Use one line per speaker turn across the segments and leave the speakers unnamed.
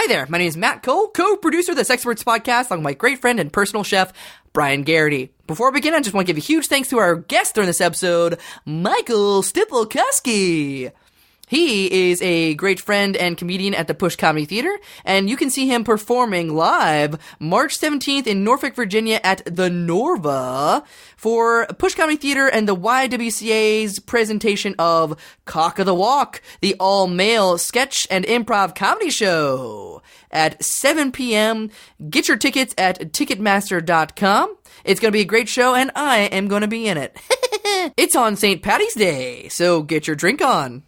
Hi there, my name is Matt Cole, co-producer of the Sexperts podcast, along with my great friend and personal chef, Brian Garrity. Before we begin, I just want to give a huge thanks to our guest during this episode, Michael Stypulkoski. He is a great friend and comedian at the Push Comedy Theater, and you can see him performing live March 17th in Norfolk, Virginia at the Norva for Push Comedy Theater and the YWCA's presentation of Cock of the Walk, the all-male sketch and improv comedy show at 7 p.m. Get your tickets at Ticketmaster.com. It's going to be a great show, and I am going to be in it. It's on St. Patty's Day, so get your drink on.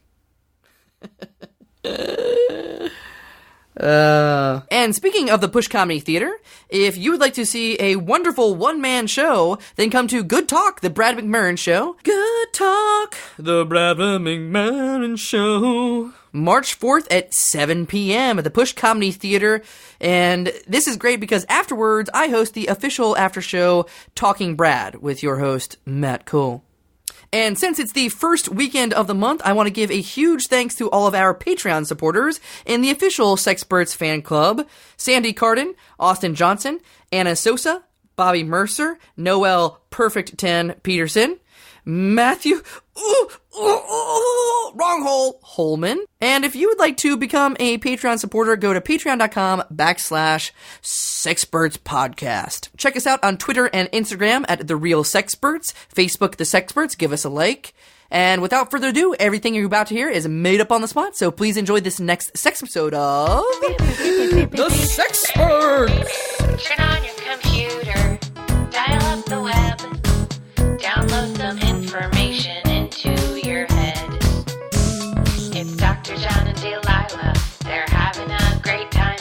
And speaking of the Push Comedy Theater, if you would like to see a wonderful one-man show, then come to Good Talk, the Brad McMurran Show. Good Talk, the Brad McMurran Show. March 4th at 7 p.m. at the Push Comedy Theater. And this is great because afterwards, I host the official after show Talking Brad with your host, Matt Cole. And since it's the first weekend of the month, I want to give a huge thanks to all of our Patreon supporters in the official Sexperts fan club: Sandy Cardin, Austin Johnson, Anna Sosa, Bobby Mercer, Noel Perfect 10 Peterson, Matthew wrong hole Holman. And if you would like to become a Patreon supporter, go to patreon.com/Sexperts podcast. Check us out on Twitter and Instagram at The Real Sexperts, Facebook The Sexperts. Give us a like. And without further ado, everything you're about to hear is made up on the spot, so please enjoy this next sex episode of The Sexperts.
Turn on your computer, dial up the web, download some information into your head. It's Dr. John and Delilah, they're having a great time.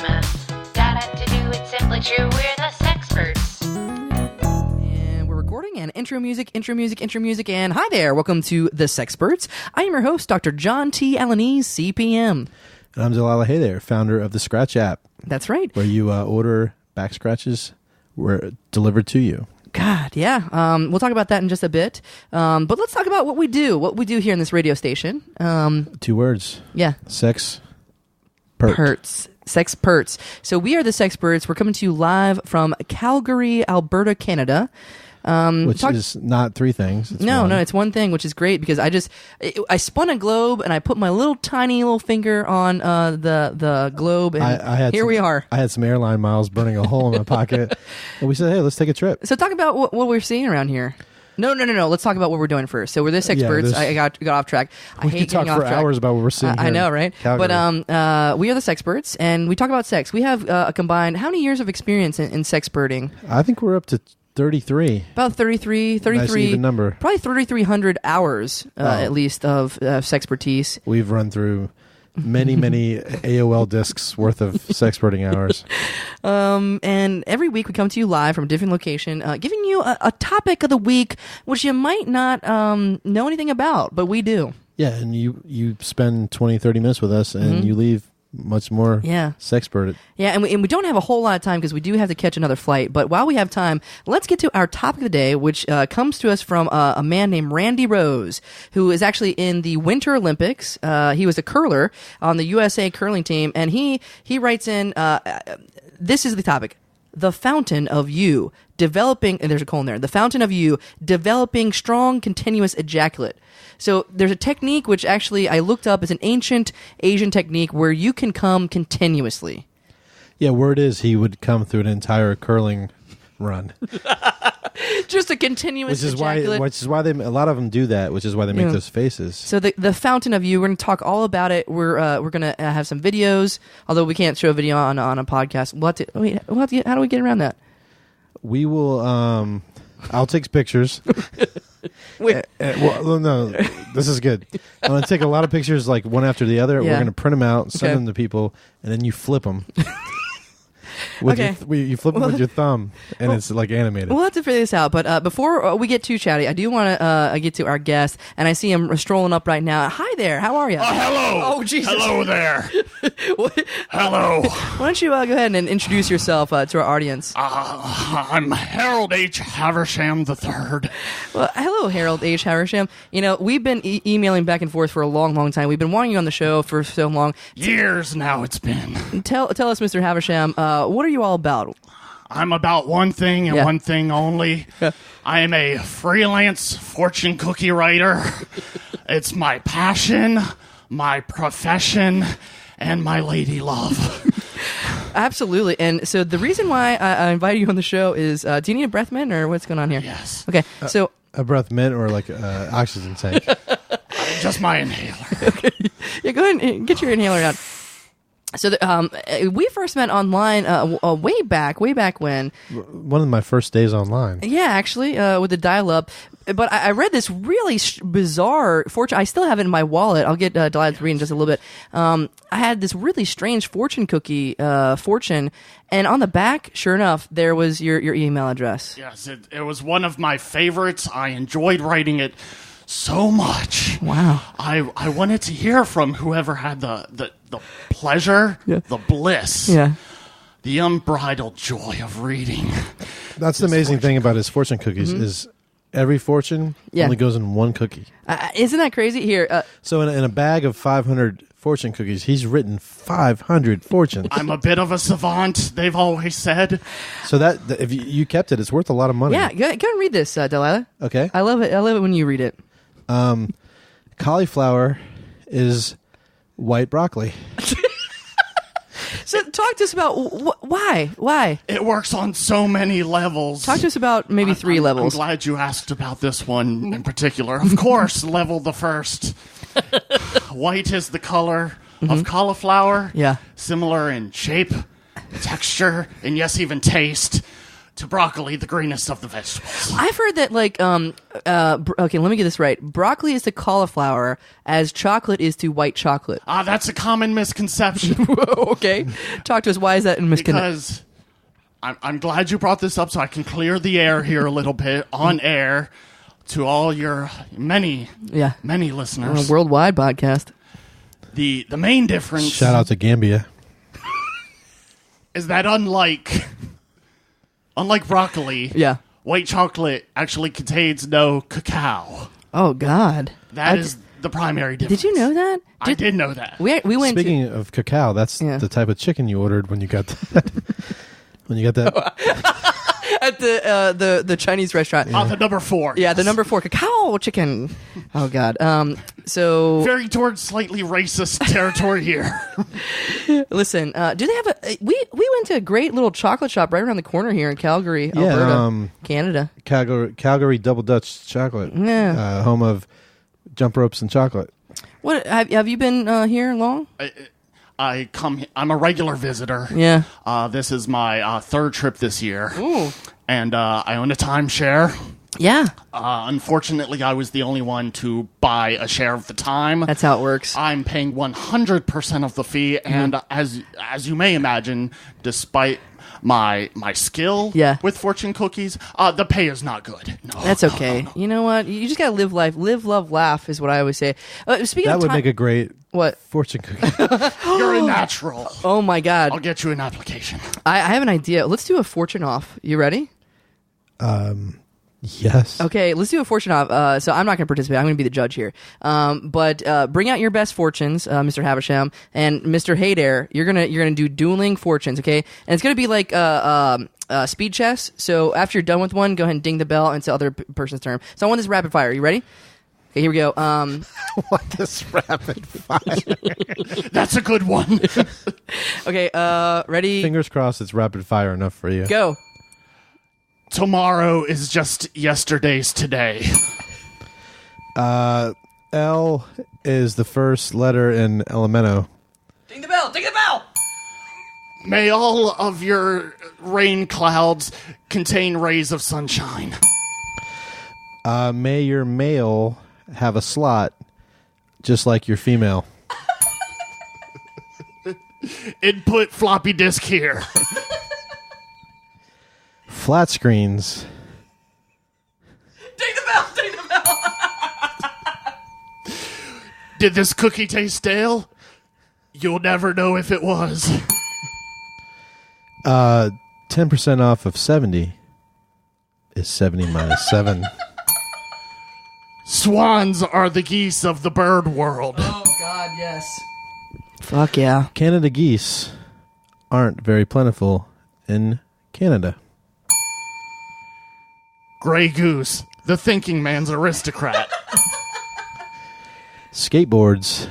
Data to do, it's simply true, we're the Sexperts.
And we're recording, and intro music, and hi there, welcome to The Sexperts. I am your host, Dr. John T. Alanese, CPM.
And I'm Delilah Hey there, founder of the Scratch app.
That's right.
Where you order back scratches were delivered to you.
God, yeah. We'll talk about that in just a bit. But let's talk about what we do here in this radio station.
2 words.
Yeah.
Sex.
Perts. Sexperts. So we are the Sexperts. We're coming to you live from Calgary, Alberta, Canada.
Which is not 3 things. It's
no,
one.
it's one thing, which is great because I spun a globe and I put my tiny little finger on the globe, and we are.
I had some airline miles burning a hole in my pocket, and we said, "Hey, let's take a trip."
So talk about what we're seeing around here. No. Let's talk about what we're doing first. So we're the Sexperts.
Yeah,
I got off track. I hate
talk
getting
for
off track.
hours about what we're seeing.
I know, right?
Calgary.
But we are the Sexperts, and we talk about sex. We have a combined how many years of experience in sexperting?
I think we're up to 33.
About 33.
Nice even number.
Probably 3,300 hours at least of sexpertise.
We've run through many AOL discs worth of sexperting hours.
And every week we come to you live from a different location, giving you a topic of the week, which you might not know anything about, but we do.
Yeah, and you spend 20, 30 minutes with us, and you leave much more sexpert.
Yeah, and we don't have a whole lot of time because we do have to catch another flight. But while we have time, let's get to our topic of the day, which comes to us from a man named Randy Rose, who is actually in the Winter Olympics. He was a curler on the USA curling team, and he writes in, this is the topic: the fountain of you developing, and there's a colon there, the fountain of you developing strong continuous ejaculate. So there's a technique which actually I looked up as an ancient Asian technique where you can come continuously.
Yeah, word is he would come through an entire curling run.
Just a continuous ejaculate.
Which is why a lot of them do that, which is why they make those faces.
So the fountain of you, we're going to talk all about it. We're going to have some videos, although we can't show a video on a podcast. We'll have to how do we get around that?
We will, I'll take pictures. Well, no, this is good. I'm going to take a lot of pictures, like one after the other.
Yeah.
We're going to print them out, send them to people, and then you flip them. You flip it with your thumb, and it's like animated.
We'll have to figure this out. But before we get too chatty, I do want to get to our guest, and I see him strolling up right now. Hi there. How are you?
Hello.
Oh, Jesus.
Hello there. Hello.
Why don't you go ahead and introduce yourself to our audience?
I'm Harold H. Haversham III.
Well, hello, Harold H. Haversham. You know, we've been emailing back and forth for a long, long time. We've been wanting you on the show for so long.
Years now it's been.
Tell us, Mr. Haversham, what are you all about?
I'm about one thing and one thing only. I am a freelance fortune cookie writer. It's my passion, my profession, and my lady love.
Absolutely. And so the reason why I invited you on the show is, do you need a breath mint or what's going on here?
Yes.
Okay. So
a breath mint or like oxygen tank?
Just my inhaler.
Okay. Yeah, go ahead and get your inhaler out. So we first met online way back when.
One of my first days online.
Yeah, actually, with the dial-up. But I read this really bizarre fortune. I still have it in my wallet. I'll get Delilah to read in just a little bit. I had this really strange fortune cookie fortune, and on the back, sure enough, there was your email address.
Yes, it was one of my favorites. I enjoyed writing it so much.
Wow.
I wanted to hear from whoever had the pleasure, the bliss, the unbridled joy of reading.
That's the amazing thing about his fortune cookies is every fortune only goes in one cookie.
Isn't that crazy? Here,
so in a bag of 500 fortune cookies, he's written 500 fortunes.
I'm a bit of a savant, they've always said.
So that if you kept it, it's worth a lot of money.
Yeah, go and read this, Delilah.
Okay.
I love it. I love it when you read it.
Cauliflower is white broccoli.
So talk to us about why?
It works on so many levels.
Talk to us about maybe three levels.
I'm glad you asked about this one in particular. Of course, level the first. White is the color of cauliflower.
Yeah.
Similar in shape, texture, and yes, even taste to broccoli, the greenest of the vegetables.
I've heard that, like, okay, let me get this right. Broccoli is to cauliflower as chocolate is to white chocolate.
That's a common misconception.
Okay. Talk to us. Why is that a misconception?
Because I'm glad you brought this up so I can clear the air here a little bit on air to all your many listeners.
A worldwide podcast.
The main difference...
Shout out to Gambia.
...is that unlike broccoli, white chocolate actually contains no cacao.
Oh, God.
That is the primary difference.
Did you know that?
I did know that.
We went
Speaking of cacao, that's the type of chicken you ordered when you got that.
At the Chinese restaurant.
The number 4.
Yeah, the number 4 cacao chicken. Oh, God. So
very towards slightly racist territory here.
Listen, do they have a? We went to a great little chocolate shop right around the corner here in Calgary, Alberta, Canada.
Calgary Double Dutch Chocolate.
Yeah,
home of jump ropes and chocolate.
What have you been here long?
I'm a regular visitor.
Yeah.
This is my third trip this year.
Ooh.
And I own a timeshare.
Yeah.
Unfortunately, I was the only one to buy a share of the time.
That's how it works.
I'm paying 100% of the fee, and as you may imagine, despite my skill with fortune cookies, the pay is not good. No,
that's okay. No. You know what? You just gotta live life. Live, love, laugh is what I always say. Speaking
that
of
would make a great fortune cookie.
You're a natural.
Oh my God!
I'll get you an application.
I have an idea. Let's do a fortune off. You ready?
Yes.
Okay, let's do a fortune off. So I'm not going to participate. I'm going to be the judge here. But bring out your best fortunes, Mr. Haversham and Mr. Haydare. You're gonna do dueling fortunes, okay? And it's going to be like speed chess. So after you're done with one, go ahead and ding the bell until other person's turn. So I want this rapid fire. You ready? Okay, here we go.
What this rapid fire?
That's a good one.
Okay, ready?
Fingers crossed. It's rapid fire enough for you.
Go.
Tomorrow is just yesterday's today.
L is the first letter in Elemento.
Ding the bell! Ding the bell!
May all of your rain clouds contain rays of sunshine.
May your male have a slot just like your female.
Input floppy disk here.
Flat screens.
Ding the bell! Ding the bell!
Did this cookie taste stale? You'll never know if it was.
10% off of 70 is 70 minus 7.
Swans are the geese of the bird world.
Oh, God, yes. Fuck yeah.
Canada geese aren't very plentiful in Canada.
Grey Goose, the thinking man's aristocrat.
Skateboards.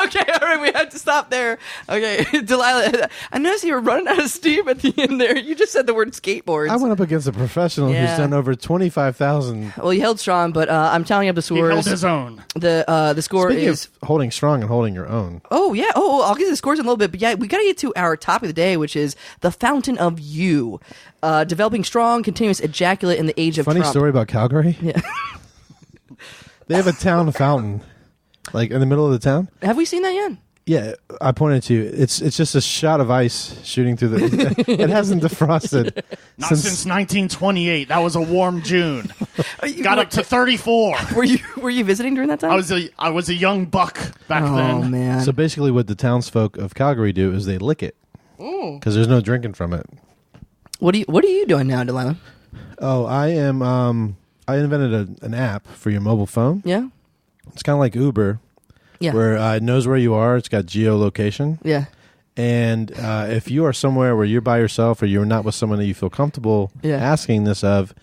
Okay, all right, we have to stop there. Okay, Delilah, I noticed you were running out of steam at the end there. You just said the word skateboards.
I went up against a professional who's done over 25,000.
Well, he held strong, but I'm telling you up the scores.
He held his own.
The score
Speaking
is
of holding strong and holding your own.
Oh, yeah. Oh, I'll get to the scores in a little bit. But yeah, we got to get to our topic of the day, which is the fountain of you. Developing strong, continuous ejaculate in the age of
Funny
Trump.
story about Calgary.
Yeah.
They have a town fountain, like in the middle of the town.
Have we seen that yet?
Yeah, I pointed to you. It's just a shot of ice shooting through the. It hasn't defrosted.
Not since 1928. That was a warm June. Got up to 34.
Were you visiting during that time?
I was a young buck back then.
Oh man.
So basically, what the townsfolk of Calgary do is they lick it because there's no drinking from it.
What are you doing now, Delilah?
Oh, I am. I invented an app for your mobile phone.
Yeah.
It's kind of like Uber.
Yeah.
Where it knows where you are. It's got geolocation.
Yeah.
And if you are somewhere where you're by yourself or you're not with someone that you feel comfortable asking this of,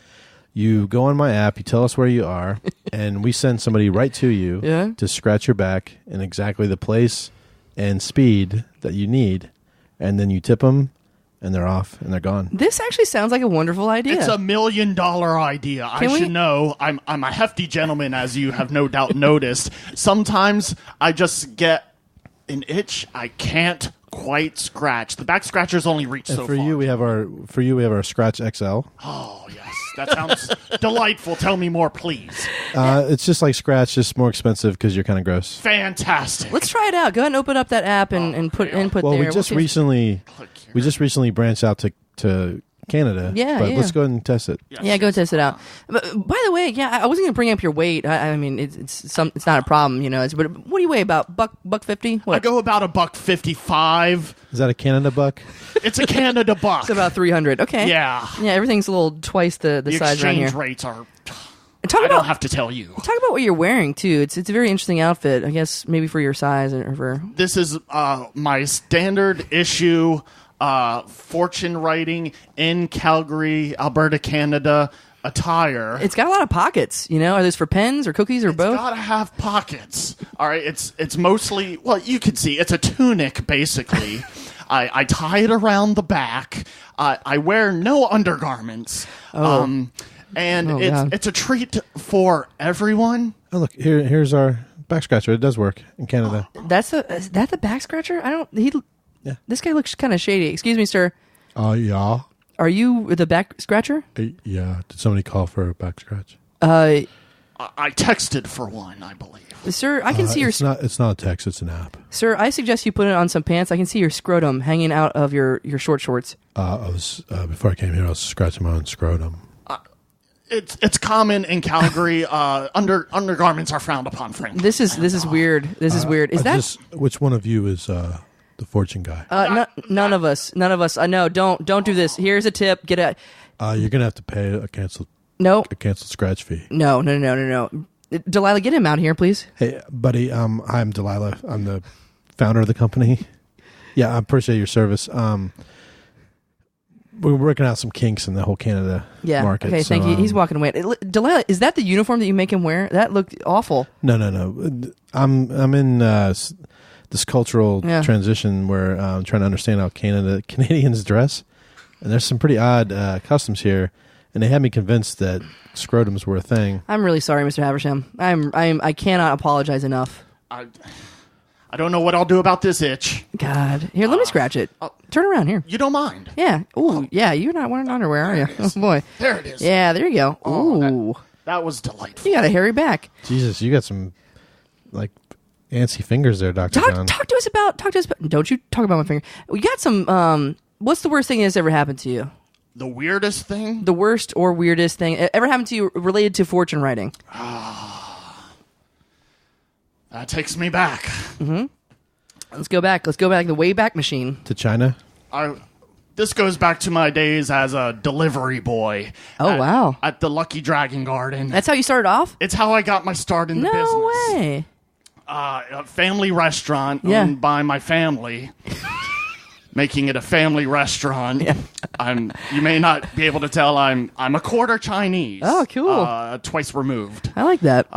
you go on my app, you tell us where you are, and we send somebody right to you to scratch your back in exactly the place and speed that you need. And then you tip them, and they're off, and they're gone.
This actually sounds like a wonderful idea.
It's $1 million idea. I should know. I'm a hefty gentleman, as you have no doubt noticed. Sometimes I just get an itch I can't quite scratch. The back scratchers only reach so far.
For you, we have our Scratch XL.
Oh yes, that sounds delightful. Tell me more, please.
It's just like Scratch, just more expensive because you're kind of gross.
Fantastic.
Let's try it out. Go ahead and open up that app and put input
well,
there.
we just recently branched out to Canada.
Yeah,
but
yeah.
let's go ahead and test it.
Yeah, go test it out. But, by the way, I wasn't going to bring up your weight. I mean, it's not a problem, you know. But what do you weigh? About buck 50?
I go about $155.
Is that a Canada buck?
It's a Canada buck.
It's about 300. Okay.
Yeah.
Yeah, everything's a little twice the size around here.
Exchange rates are.
I
don't have to tell you.
Talk about what you're wearing too. It's a very interesting outfit. I guess maybe for your size or for.
This is my standard issue. Fortune writing in Calgary, Alberta, Canada attire.
It's got a lot of pockets, you know. Are those for pens or cookies or both?
It's gotta have pockets. All right, it's mostly, well, you can see it's a tunic basically. I tie it around the back. I wear no undergarments. And it's a treat for everyone.
Oh, look, here's our back scratcher. It does work in Canada.
Is that the back scratcher?
Yeah.
This guy looks kind of shady. Excuse me, sir.
Yeah.
Are you the back scratcher?
Yeah. Did somebody call for a back scratch?
I texted for one, I believe.
Sir, I can see your...
It's not a text, it's an app.
Sir, I suggest you put it on some pants. I can see your scrotum hanging out of your short shorts.
Before I came here, I was scratching my own scrotum.
It's common in Calgary. Undergarments are frowned upon, frankly.
This is weird. This is weird.
Which one of you is the fortune guy?
None of us. No, don't do this. Here's a tip. Get a.
You're gonna have to pay a canceled scratch fee.
No. Delilah, get him out here, please.
Hey, buddy. I'm Delilah. I'm the founder of the company. Yeah, I appreciate your service. We're working out some kinks in the whole Canada market.
Okay, thank you. He's walking away. Delilah, is that the uniform that you make him wear? That looked awful.
No. I'm in this cultural transition where I'm trying to understand how Canadians dress, and there's some pretty odd customs here, and they had me convinced that scrotums were a thing.
I'm really sorry, Mr. Haversham. I cannot apologize enough.
I don't know what I'll do about this itch.
God. Here, let me scratch it. Turn around here.
You don't mind?
Yeah. Ooh, yeah, you're not wearing underwear, are you? Oh, boy.
There it is.
Yeah, there you go. Ooh.
That was delightful.
You got a hairy back.
Jesus, you got some, like, antsy fingers there, Dr. John.
Talk to us about... Don't you talk about my finger. We got some what's the worst thing that's ever happened to you?
The weirdest thing?
The worst or weirdest thing ever happened to you related to fortune writing?
That takes me back.
Mm-hmm. Let's go back. Let's go back the Wayback Machine.
To China?
This goes back to my days as a delivery boy.
Wow.
At the Lucky Dragon Garden.
That's how you started off?
It's how I got my start in the business.
No way.
A family restaurant owned by my family. Making it a family restaurant. Yeah. You may not be able to tell I'm a quarter Chinese.
Oh, cool.
Twice removed.
I like that.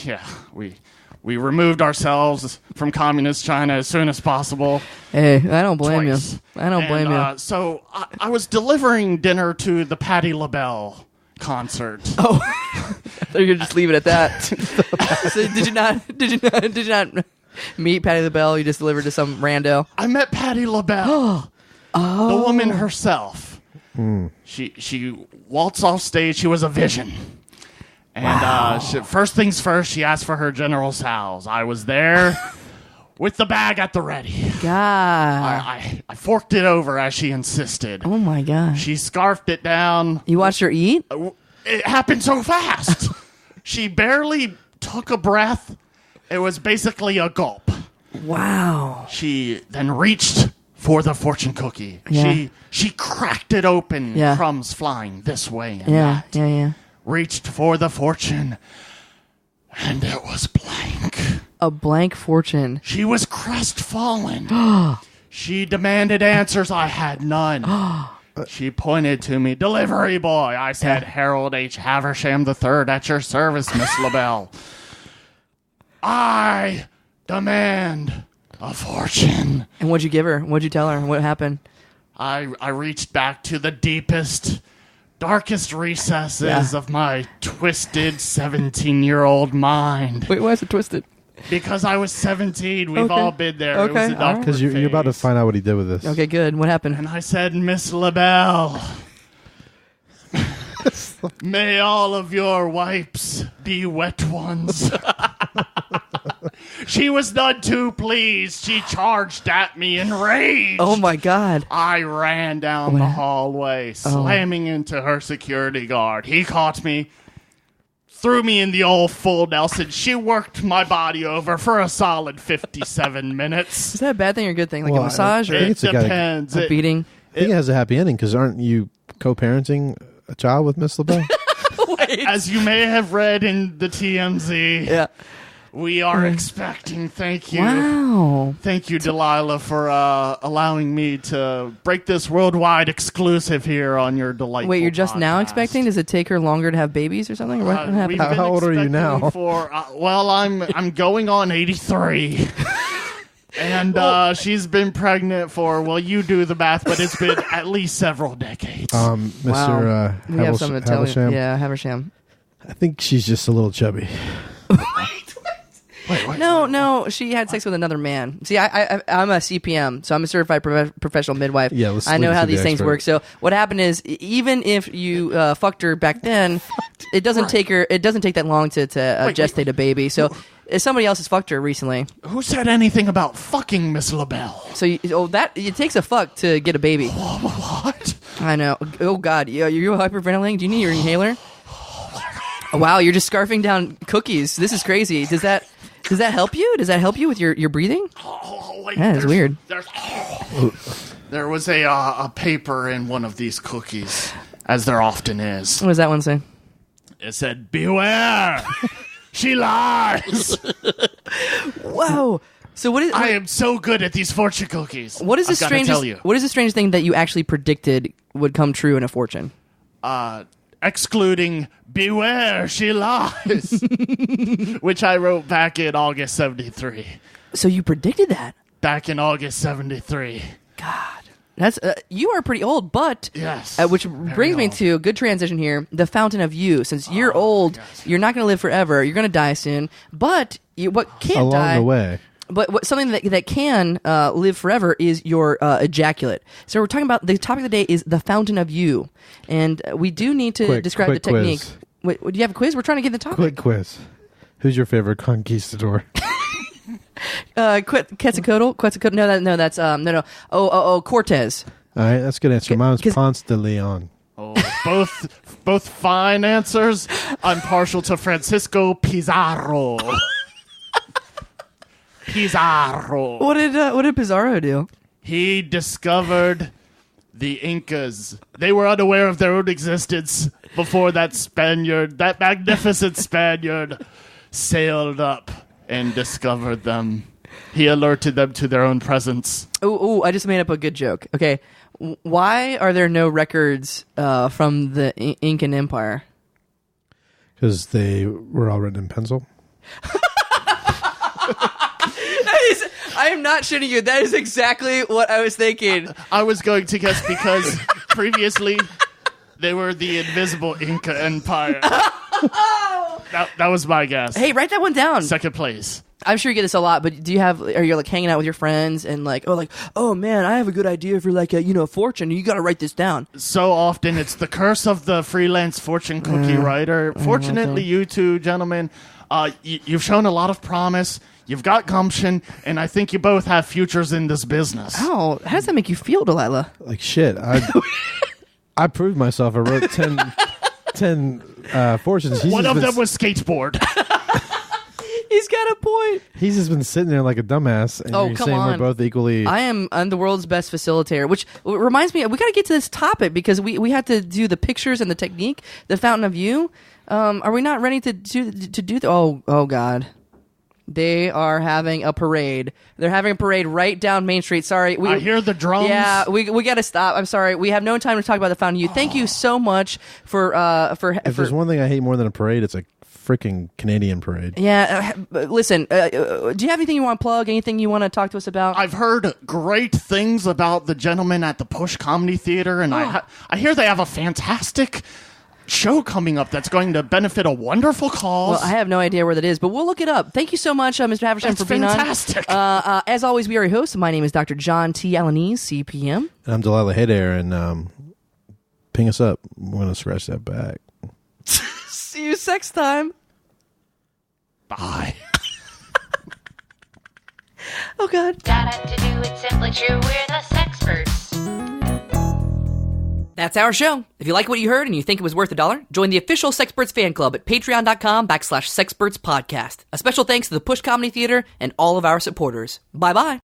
Yeah, we removed ourselves from communist China as soon as possible.
Hey, I don't blame
Twice.
you. I don't blame you.
So I was delivering dinner to the Patti LaBelle concert.
Oh, you're just leave it at that. So did you not meet Patti LaBelle? You just delivered to some rando?
I met Patti LaBelle, the woman herself. She waltzed off stage. She was a vision. And first things first, she asked for her General Tso's. I was there with the bag at the ready.
God.
I forked it over as she insisted.
Oh, my God.
She scarfed it down.
You watched her eat?
It happened so fast. She barely took a breath. It was basically a gulp.
Wow.
She then reached for the fortune cookie.
Yeah.
She cracked it open, crumbs flying this way and that.
Yeah.
Reached for the fortune, and it was blank.
A blank fortune.
She was crestfallen. She demanded answers. I had none. She pointed to me. Delivery boy. I said, Harold H. Haversham III at your service, Miss LaBelle. I demand a fortune.
And what'd you give her? What'd you tell her? What happened?
I reached back to the deepest, darkest recesses of my twisted 17-year-old mind.
Wait, why is it twisted?
Because I was 17. We've all been there. Okay. It was an awkward
because you're about to find out what he did with this.
Okay, good. What happened?
And I said, Miss LaBelle, may all of your wipes be wet ones. She was none too pleased. She charged at me in rage.
Oh, my God.
I ran down the hallway, slamming into her security guard. He caught me, threw me in the old full Nelson. She worked my body over for a solid 57 minutes.
Is that a bad thing or a good thing? Like a massage? Or
it depends.
A beating?
I think it has a happy ending, because aren't you co-parenting a child with Miss LaBelle?
As you may have read in the TMZ, we are expecting. Thank you.
Wow.
Thank you, Delilah, for allowing me to break this worldwide exclusive here on your delightful
Wait, you're just
podcast.
Now expecting? Does it take her longer to have babies or something? Or what happened?
How old are you now?
Well, I'm going on 83. And she's been pregnant for, well, you do the math, but it's been at least several decades.
Mr.
We have something to tell you. Yeah, Haversham.
I think she's just a little chubby.
Wait,
no, she had sex with another man. See, I'm a CPM, so I'm a certified professional midwife.
Yeah,
I know how these things work. So what happened is, even if you fucked her back then, it doesn't take that long to gestate a baby. So if somebody else has fucked her recently.
Who said anything about fucking Miss LaBelle?
So it takes a fuck to get a baby.
What?
I know. Oh God, you're hyperventilating. Do you need your inhaler? Oh, wow, you're just scarfing down cookies. This is crazy. Does that help you? Does that help you with your breathing?
Wait,
that is weird.
There was a paper in one of these cookies, as there often is.
What does that one say?
It said, "Beware, she lies."
Whoa. So what is?
I am so good at these fortune cookies.
What is the strangest? What is the strangest thing that you actually predicted would come true in a fortune?
Excluding "Beware, she lies," which I wrote back in August 73.
So you predicted that?
Back in August 73.
God. That's you are pretty old, but
yes,
which brings me to a good transition here. The Fountain of Youth. Since you're old, you're not going to live forever. You're going to die soon. But what can't die
along the way.
But something that can live forever is your ejaculate. So we're talking about the topic of the day is the Fountain of You, and we do need to describe the technique.
Quiz.
Wait, do you have a quiz? We're trying to get the topic.
Quick quiz. Who's your favorite conquistador?
Quetzalcoatl? No, that's no. Oh, Cortez.
All right, that's a good answer. Mine's Ponce de Leon.
Oh, both fine answers. I'm partial to Francisco Pizarro. Pizarro.
What did Pizarro do?
He discovered the Incas. They were unaware of their own existence before that magnificent Spaniard, sailed up and discovered them. He alerted them to their own presence.
Oh, I just made up a good joke. Okay, why are there no records from the Incan Empire?
Because they were all written in pencil.
I am not shitting you. That is exactly what I was thinking.
I was going to guess because previously they were the invisible Inca Empire. That was my guess.
Hey, write that one down.
Second place.
I'm sure you get this a lot, but are you like hanging out with your friends and oh man, I have a good idea for a fortune. You got to write this down.
So often it's the curse of the freelance fortune cookie writer. Fortunately, you two gentlemen, you've shown a lot of promise. You've got gumption, and I think you both have futures in this business.
Oh, how does that make you feel, Delilah?
Like shit. I proved myself. I wrote 10 fortunes.
One of them was skateboard.
He's got a point.
He's just been sitting there like a dumbass, and you're saying we're both equally...
I'm the world's best facilitator, which reminds me, we got to get to this topic because we had to do the pictures and the technique, the Fountain of Youth. Are we not ready to do oh God. They are having a parade. They're having a parade right down Main Street. Sorry.
I hear the drums.
Yeah, we got to stop. I'm sorry. We have no time to talk about the Fountain of Youth. Thank you so much for
If there's one thing I hate more than a parade, it's a freaking Canadian parade.
Yeah. Listen, do you have anything you want to plug? Anything you want to talk to us about?
I've heard great things about the gentlemen at the Push Comedy Theater, and I hear they have a fantastic show coming up that's going to benefit a wonderful cause.
Well, I have no idea where that is, but we'll look it up. Thank you so much, Mr. Haversham, for being
fantastic.
on. As always, we are your hosts. My name is Dr. John T. Alanese, CPM.
And I'm Delilah Haydair, and ping us up. We're going to scratch that back.
See you sex time.
Bye.
Oh, God.
Da-da-to-do, it's simply true, we're the Sexperts.
That's our show. If you like what you heard and you think it was worth $1, join the official Sexperts fan club at patreon.com/Sexperts podcast. A special thanks to the Push Comedy Theater and all of our supporters. Bye-bye.